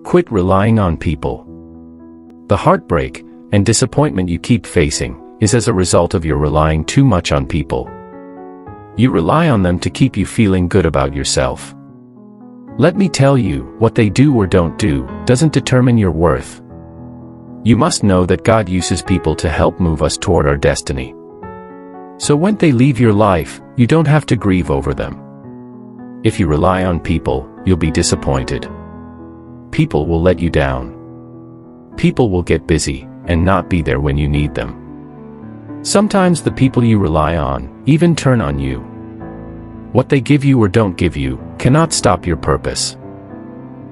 Quit relying on people. The heartbreak and disappointment you keep facing is as a result of your relying too much on people. You rely on them to keep you feeling good about yourself. Let me tell you, what they do or don't do doesn't determine your worth. You must know that God uses people to help move us toward our destiny. So when they leave your life, you don't have to grieve over them. If you rely on people, you'll be disappointed. People will let you down. People will get busy and not be there when you need them. Sometimes the people you rely on even turn on you. What they give you or don't give you cannot stop your purpose.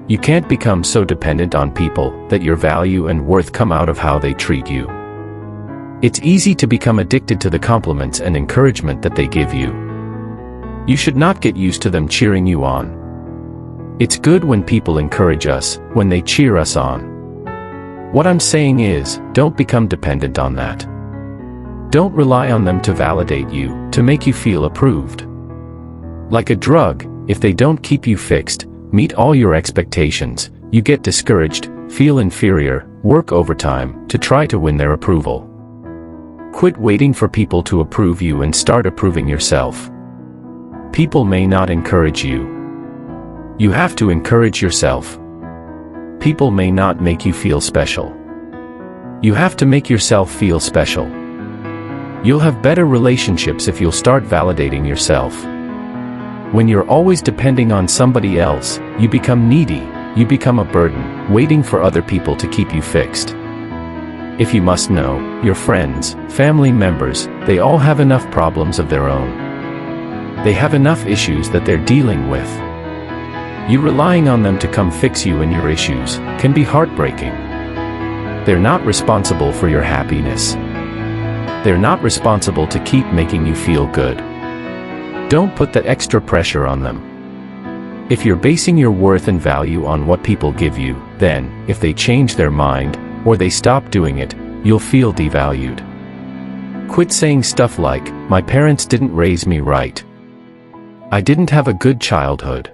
You can't become so dependent on people that your value and worth come out of how they treat you. It's easy to become addicted to the compliments and encouragement that they give you. You should not get used to them cheering you on. It's good when people encourage us, when they cheer us on. What I'm saying is, don't become dependent on that. Don't rely on them to validate you, to make you feel approved. Like a drug, if they don't keep you fixed, meet all your expectations, you get discouraged, feel inferior, work overtime to try to win their approval. Quit waiting for people to approve you and start approving yourself. People may not encourage you. You have to encourage yourself. People may not make you feel special. You have to make yourself feel special. You'll have better relationships if you'll start validating yourself. When you're always depending on somebody else, you become needy, you become a burden, waiting for other people to keep you fixed. If you must know, your friends, family members, they all have enough problems of their own. They have enough issues that they're dealing with. You relying on them to come fix you and your issues can be heartbreaking. They're not responsible for your happiness. They're not responsible to keep making you feel good. Don't put that extra pressure on them. If you're basing your worth and value on what people give you, then, if they change their mind, or they stop doing it, you'll feel devalued. Quit saying stuff like, "My parents didn't raise me right. I didn't have a good childhood.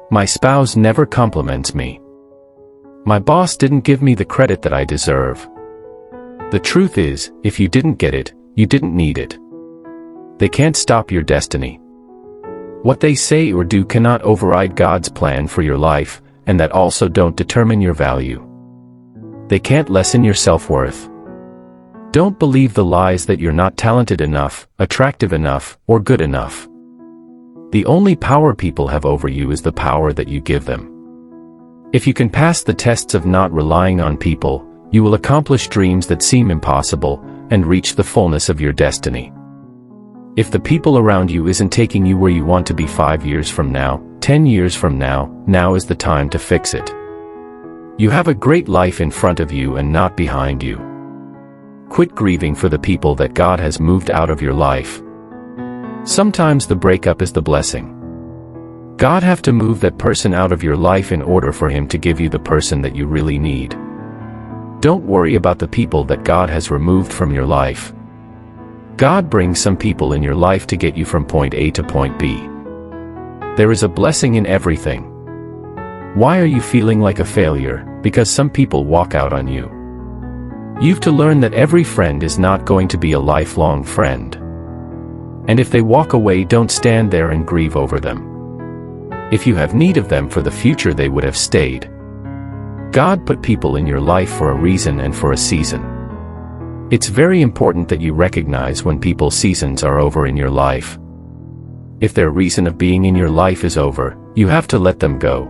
My spouse never compliments me. My boss didn't give me the credit that I deserve." The truth is, if you didn't get it, you didn't need it. They can't stop your destiny. What they say or do cannot override God's plan for your life, and that also don't determine your value. They can't lessen your self-worth. Don't believe the lies that you're not talented enough, attractive enough, or good enough. The only power people have over you is the power that you give them. If you can pass the tests of not relying on people, you will accomplish dreams that seem impossible, and reach the fullness of your destiny. If the people around you isn't taking you where you want to be 5 years from now, 10 years from now, now is the time to fix it. You have a great life in front of you and not behind you. Quit grieving for the people that God has moved out of your life. Sometimes the breakup is the blessing. God have to move that person out of your life in order for him to give you the person that you really need. Don't worry about the people that God has removed from your life. God brings some people in your life to get you from point A to point B. There is a blessing in everything. Why are you feeling like a failure? Because some people walk out on you. You've to learn that every friend is not going to be a lifelong friend. And if they walk away, don't stand there and grieve over them. If you have need of them for the future, they would have stayed. God put people in your life for a reason and for a season. It's very important that you recognize when people's seasons are over in your life. If their reason of being in your life is over, you have to let them go.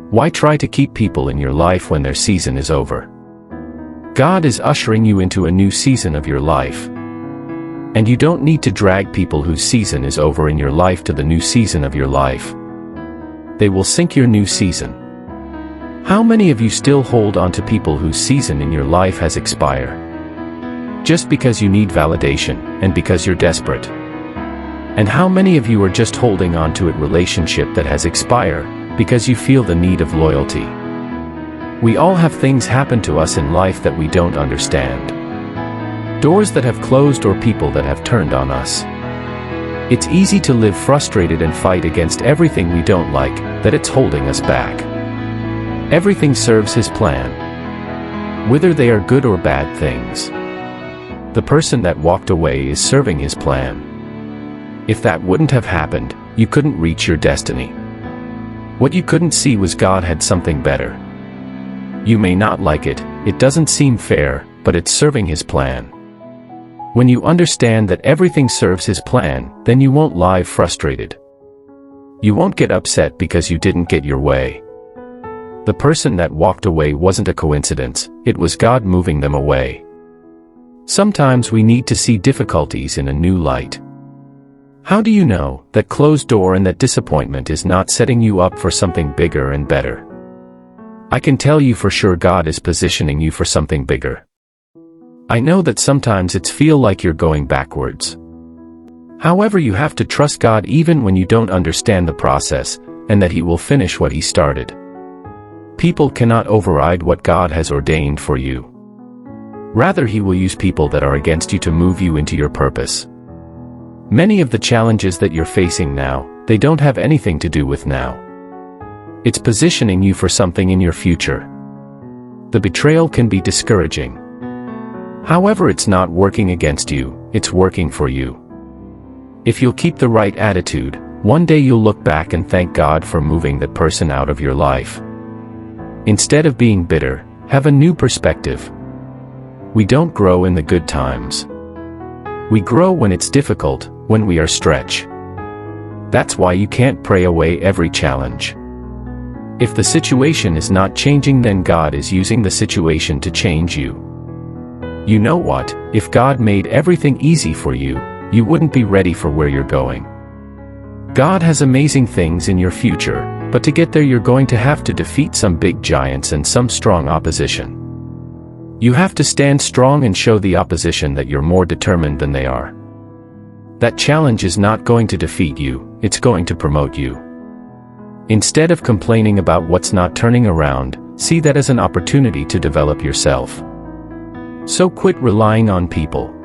Why try to keep people in your life when their season is over? God is ushering you into a new season of your life. And you don't need to drag people whose season is over in your life to the new season of your life. They will sink your new season. How many of you still hold on to people whose season in your life has expired? Just because you need validation, and because you're desperate. And how many of you are just holding on to a relationship that has expired, because you feel the need of loyalty? We all have things happen to us in life that we don't understand. Doors that have closed or people that have turned on us. It's easy to live frustrated and fight against everything we don't like, that it's holding us back. Everything serves his plan, whether they are good or bad things. The person that walked away is serving his plan. If that wouldn't have happened, you couldn't reach your destiny. What you couldn't see was God had something better. You may not like it, it doesn't seem fair, but it's serving his plan. When you understand that everything serves his plan, then you won't lie frustrated. You won't get upset because you didn't get your way. The person that walked away wasn't a coincidence, it was God moving them away. Sometimes we need to see difficulties in a new light. How do you know that closed door and that disappointment is not setting you up for something bigger and better? I can tell you for sure God is positioning you for something bigger. I know that sometimes it's feel like you're going backwards. However, you have to trust God even when you don't understand the process, and that He will finish what He started. People cannot override what God has ordained for you. Rather, He will use people that are against you to move you into your purpose. Many of the challenges that you're facing now, they don't have anything to do with now. It's positioning you for something in your future. The betrayal can be discouraging. However, it's not working against you, it's working for you. If you'll keep the right attitude, one day you'll look back and thank God for moving that person out of your life. Instead of being bitter, have a new perspective. We don't grow in the good times. We grow when it's difficult, when we are stretched. That's why you can't pray away every challenge. If the situation is not changing, then God is using the situation to change you. You know what? If God made everything easy for you, you wouldn't be ready for where you're going. God has amazing things in your future, but to get there you're going to have to defeat some big giants and some strong opposition. You have to stand strong and show the opposition that you're more determined than they are. That challenge is not going to defeat you, it's going to promote you. Instead of complaining about what's not turning around, see that as an opportunity to develop yourself. So quit relying on people.